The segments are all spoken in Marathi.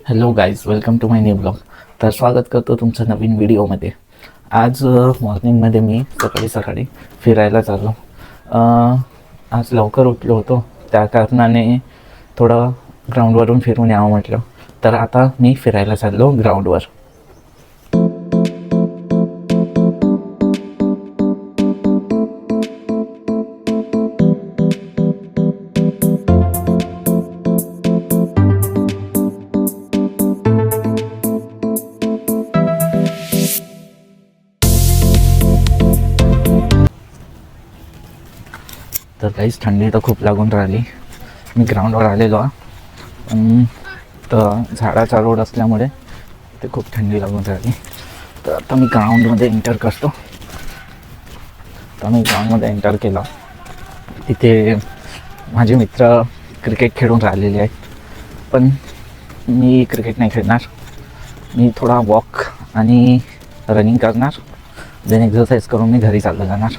Hello guys, welcome to my new blog. तर स्वागत करतो तुमचं नवीन व्हिडिओमध्ये. आज मॉर्निंगमध्ये मी सकाळी फिरायला चाललो. आज लवकर उठलो होतो, त्या कारणाने थोडं ग्राउंडवरून फिरून यावं म्हटलं. तर आता मी फिरायला चाललो ग्राउंडवर. तर काहीच थंडी तर खूप लागून राहिली. मी ग्राउंडवर आलेलो तर झाडाचा रोड असल्यामुळे ते खूप थंडी लागून राहिली. तर आता मी ग्राउंडमध्ये एंटर करतो. तर मी ग्राउंडमध्ये एंटर केला. तिथे माझे मित्र क्रिकेट खेळून राहिलेले आहेत, पण मी क्रिकेट नाही खेळणार. मी थोडा वॉक आणि रनिंग करणार, देन एक्सरसाइज करून मी घरी चाललं जाणार.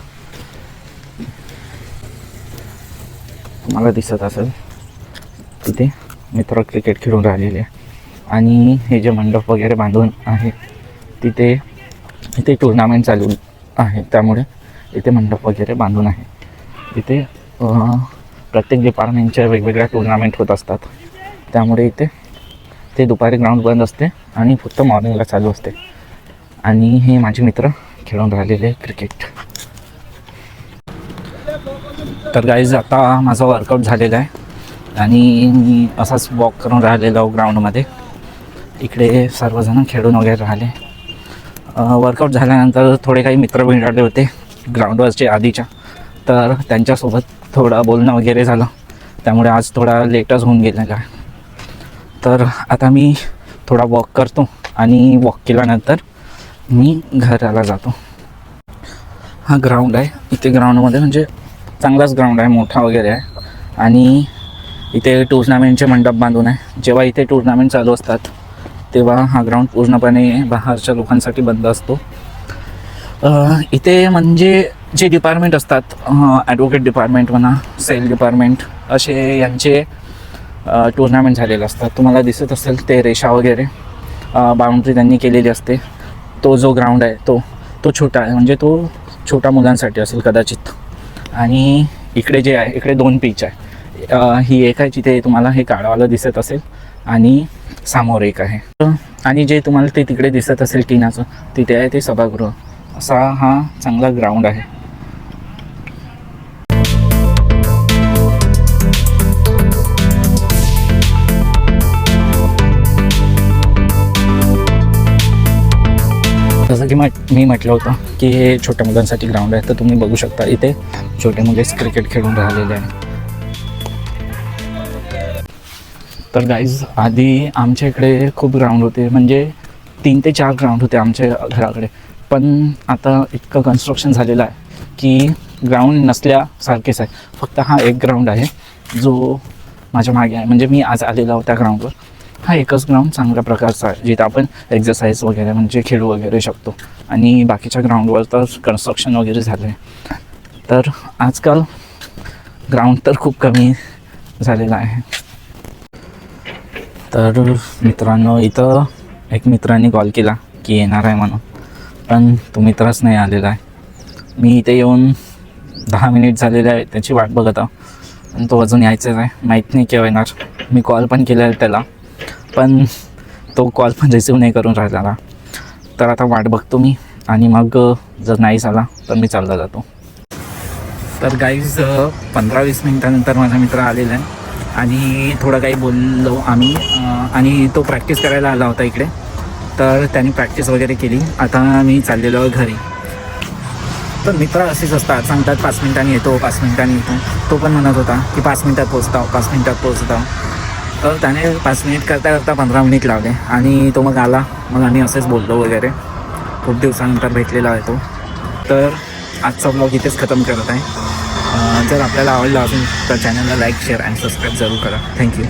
तुम्हाला दिसत असेल तिथे मित्र क्रिकेट खेळून राहिलेले आहे. आणि हे जे मंडप वगैरे बांधून आहे इथे टुर्नामेंट चालू आहे, त्यामुळे इथे मंडप वगैरे बांधून आहे. इथे प्रत्येक डिपार्टमेंटच्या वेगवेगळ्या टुर्नामेंट होत असतात, त्यामुळे इथे ते दुपारी ग्राउंड बंद असते आणि फक्त मॉर्निंगला चालू असते. आणि हे माझे मित्र खेळून राहिलेले क्रिकेट. तर गाईज, आता माझा वर्कआउट झालेला आहे आणि मी असाच वॉक करून राहिलेलो ग्राउंडमध्ये. इकडे सर्वजण खेळून वगैरे राहिले. वर्कआउट झाल्यानंतर थोडे काही मित्र भेटले होते ग्राउंडवरचे आधीच्या, तर त्यांच्यासोबत थोडं बोलणं वगैरे झालं, त्यामुळे आज थोडा लेटच होऊन गेला का. तर आता मी थोडा वॉक करतो आणि वॉक केल्यानंतर मी घराला जातो. हा ग्राउंड आहे. इथे ग्राउंडमध्ये म्हणजे चांगलाच ग्राउंड आहे, मोठा वगैरे आहे. आणि इथे टुर्नामेंटचे मंडप बांधून आहे. जेव्हा इथे टुर्नामेंट चालू असतात तेव्हा हा ग्राउंड पूर्णपणे बाहेरच्या लोकांसाठी बंद असतो. इथे म्हणजे जे डिपार्टमेंट असतात, ॲडव्होकेट डिपार्टमेंट म्हणा, सेल डिपार्टमेंट, असे यांचे टुर्नामेंट झालेले असतात. तुम्हाला दिसत असेल ते रेषा वगैरे बाउंड्री त्यांनी केलेली असते. तो जो ग्राउंड आहे तो छोटा आहे, म्हणजे तो छोट्या मुलांसाठी असेल कदाचित. आणि इकडे जे आहे, इकडे 2 पिच आहे. ही एक आहे जिथे तुम्हाला हे काळावालं दिसत असेल, आणि समोर एक आहे. आणि जे तुम्हाला ते तिकडे दिसत असेल टीनाचं, तिथे आहे ते सभागृह. असा हा चांगला ग्राउंड आहे. जसं की मी म्हटलं होतं की हे छोट्या मुलांसाठी ग्राउंड आहे, तर तुम्ही बघू शकता इथे छोटे मुलेच क्रिकेट खेळून राहिलेले आहे. तर गाईज, आधी आमच्या इकडे खूप ग्राउंड होते, म्हणजे 3 ते 4 ग्राउंड होते आमच्या घराकडे. पण आता इतकं कन्स्ट्रक्शन झालेलं आहे की ग्राउंड नसल्यासारखेच आहे. फक्त हा एक ग्राउंड आहे जो माझ्या मागे आहे, म्हणजे मी आज आलेला होता ग्राउंडवर. हा एकच ग्राउंड चांगल्या प्रकारचा आहे, जिथं आपण एक्सरसाइज वगैरे म्हणजे खेळू वगैरे शकतो. आणि बाकीच्या ग्राउंडवर तर कन्स्ट्रक्शन वगैरे झालं आहे. तर आजकाल ग्राउंड तर खूप कमी झालेलं आहे. तर मित्रांनो, इथं एक मित्रांनी कॉल केला की येणार आहे म्हणून, पण तो मित्रच नाही आलेला आहे. मी इथे येऊन 10 मिनिट झालेले आहे, त्याची वाट बघत आहो, पण तो अजून यायचाच आहे. माहीत नाही केव्हा येणार. मी कॉल पण केला आहे त्याला, पण तो कॉल पण रिसीव नाही करून राहिला. तर आता वाट बघतो मी, आणि मग जर नाही झाला तर मी चालला जातो. तर गाईज, 15-20 मिनिटानंतर माझा मित्र आलेला आहे आणि थोडं काही बोललो आम्ही. आणि तो प्रॅक्टिस करायला आला होता इकडे, तर त्यांनी प्रॅक्टिस वगैरे केली. आता मी चाललेलो घरी. तर मित्र असेच असतात, सांगतात 5 मिनिटांनी येतो, 5 मिनिटांनी येतो. तो पण म्हणत होता की 5 मिनिटात पोचताव, 5 मिनिटात पोचताव. तर त्याने 5 मिनिट करता 15 मिनिट लावले आणि तो मग आला. मग आम्ही असेच बोललो वगैरे. खूप दिवसानंतर भेटलेला आहे तो. तर आजचा ब्लॉग इथेच खतम करत आहे. जर आपल्याला आवडला असेल तर चॅनलला लाईक, शेअर आणि सबस्क्राईब जरूर करा. थँक्यू.